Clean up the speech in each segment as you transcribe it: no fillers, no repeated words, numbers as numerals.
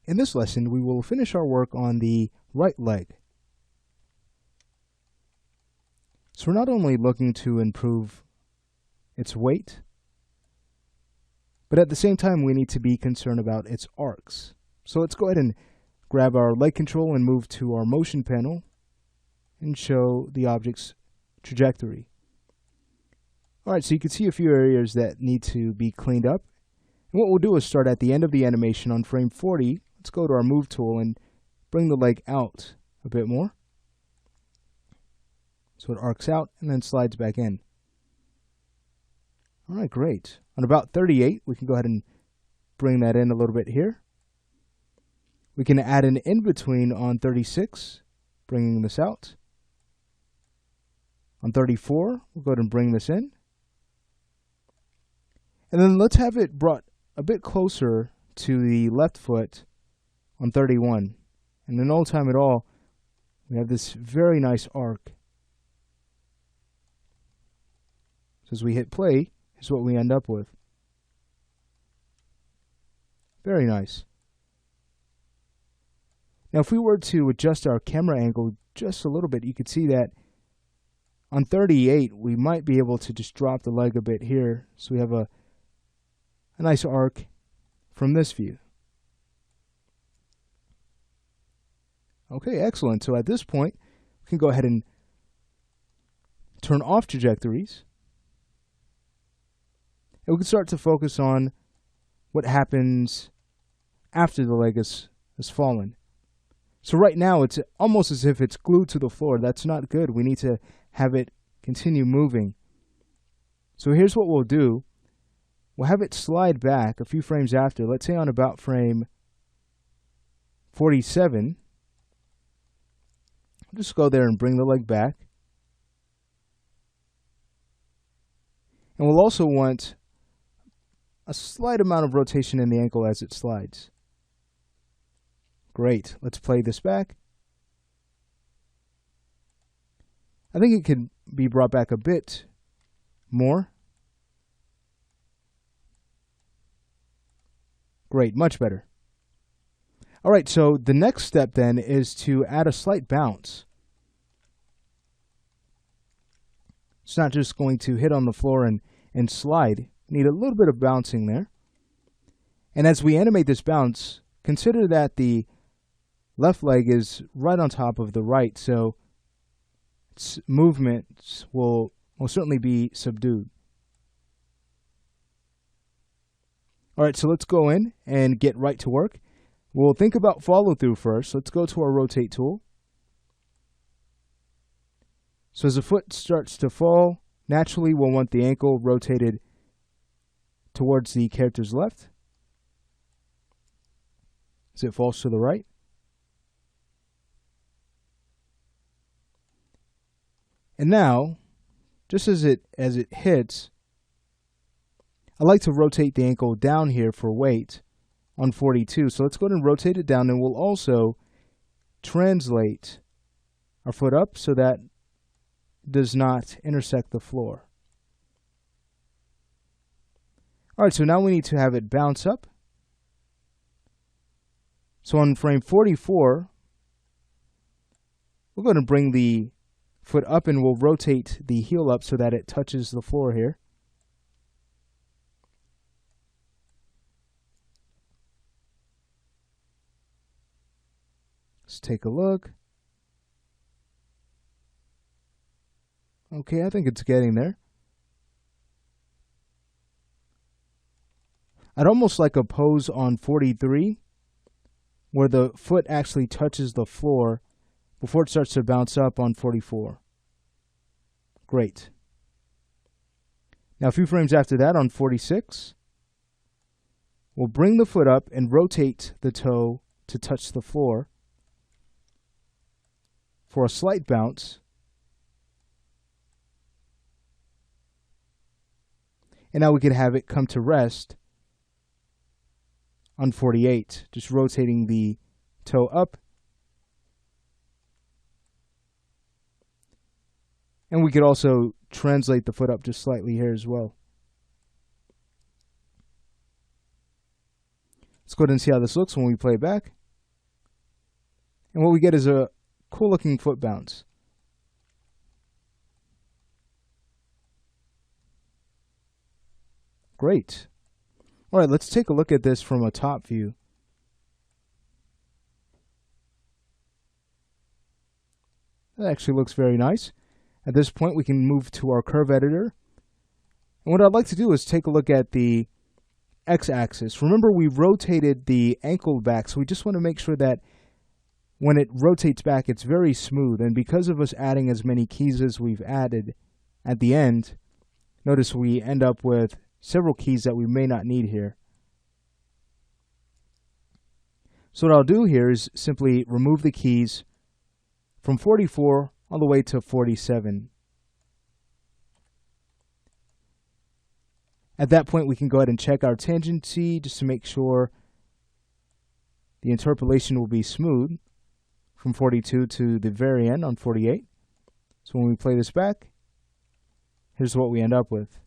In this lesson, we will finish our work on the right leg. So we're not only looking to improve its weight, but at the same time we need to be concerned about its arcs. So let's go ahead and grab our leg control and move to our motion panel and show the object's trajectory. Alright, so you can see a few areas that need to be cleaned up. And what we'll do is start at the end of the animation on frame 40. Let's go to our move tool and bring the leg out a bit more. So it arcs out and then slides back in. Alright, great. On about 38, we can go ahead and bring that in a little bit here. We can add an in-between on 36, bringing this out. On 34, we'll go ahead and bring this in. And then let's have it brought a bit closer to the left foot on 31. And in no time at all, we have this very nice arc. So as we hit play, here's what we end up with. Very nice. Now if we were to adjust our camera angle just a little bit, you could see that on 38, we might be able to just drop the leg a bit here. So we have a nice arc from this view. Okay, excellent. So at this point, we can go ahead and turn off trajectories. And we can start to focus on what happens after the leg has fallen. So right now, it's almost as if it's glued to the floor. That's not good. We need to have it continue moving. So here's what we'll do. We'll have it slide back a few frames after. Let's say on about frame 47. I'll just go there and bring the leg back. And we'll also want a slight amount of rotation in the ankle as it slides. Great. Let's play this back. I think it can be brought back a bit more. Great, much better. All right, so the next step then is to add a slight bounce. It's not just going to hit on the floor and slide. We need a little bit of bouncing there. And as we animate this bounce, consider that the left leg is right on top of the right, so its movements will certainly be subdued. All right, so let's go in and get right to work. We'll think about follow-through first. Let's go to our rotate tool. So as the foot starts to fall, naturally we'll want the ankle rotated towards the character's left as it falls to the right. And now, just as it hits, I like to rotate the ankle down here for weight on 42. So let's go ahead and rotate it down, and we'll also translate our foot up so that it does not intersect the floor. All right, so now we need to have it bounce up. So on frame 44, we're going to bring the foot up and we'll rotate the heel up so that it touches the floor here. Let's take a look. Okay, I think it's getting there. I'd almost like a pose on 43 where the foot actually touches the floor before it starts to bounce up on 44. Great. Now a few frames after that on 46, we'll bring the foot up and rotate the toe to touch the floor for a slight bounce. And now we can have it come to rest on 48, just rotating the toe up. And we could also translate the foot up just slightly here as well. Let's go ahead and see how this looks when we play it back. And what we get is a cool looking foot bounce. Great. All right, let's take a look at this from a top view. That actually looks very nice. At this point, we can move to our curve editor. And what I'd like to do is take a look at the x-axis. Remember, we rotated the ankle back, so we just want to make sure that when it rotates back, it's very smooth. And because of us adding as many keys as we've added at the end, notice we end up with several keys that we may not need here. So what I'll do here is simply remove the keys from 44 all the way to 47. At that point, we can go ahead and check our tangency just to make sure the interpolation will be smooth from 42 to the very end on 48. So when we play this back, here's what we end up with.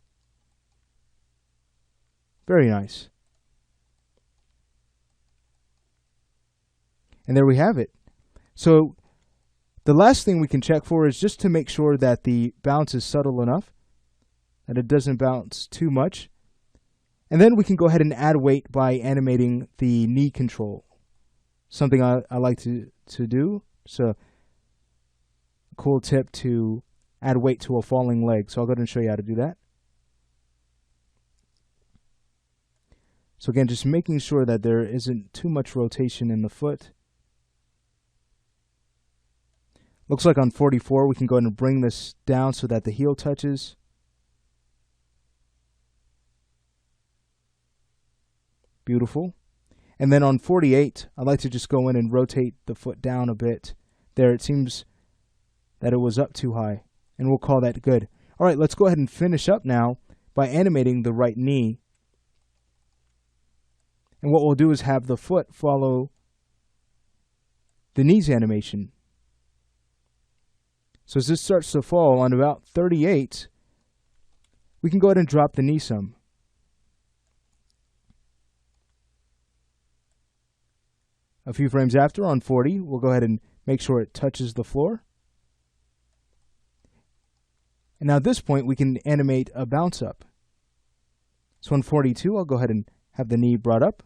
Very nice. And there we have it. So the last thing we can check for is just to make sure that the bounce is subtle enough, that it doesn't bounce too much. And then we can go ahead and add weight by animating the knee control. Something I like to do. So a cool tip to add weight to a falling leg. So I'll go ahead and show you how to do that. So again, just making sure that there isn't too much rotation in the foot. Looks like on 44, we can go ahead and bring this down so that the heel touches. Beautiful. And then on 48, I'd like to just go in and rotate the foot down a bit. There, it seems that it was up too high, and we'll call that good. All right, let's go ahead and finish up now by animating the right knee. And what we'll do is have the foot follow the knee's animation. So as this starts to fall on about 38, we can go ahead and drop the knee some. A few frames after, on 40, we'll go ahead and make sure it touches the floor. And now at this point, we can animate a bounce up. So on 42, I'll go ahead and have the knee brought up.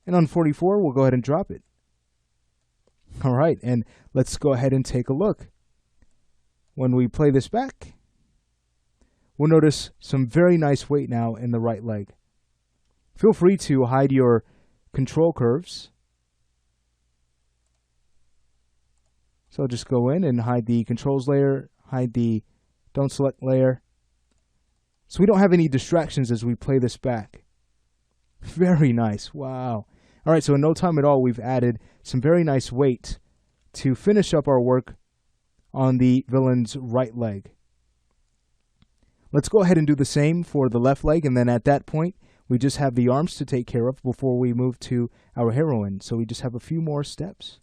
And on 44, we'll go ahead and drop it. All right, and let's go ahead and take a look. When we play this back, we'll notice some very nice weight now in the right leg. Feel free to hide your control curves. So I'll just go in and hide the controls layer, hide the don't select layer. So we don't have any distractions as we play this back. Very nice, wow. All right, so in no time at all, we've added some very nice weight to finish up our work on the villain's right leg. Let's go ahead and do the same for the left leg, and then at that point, we just have the arms to take care of before we move to our heroine. So we just have a few more steps.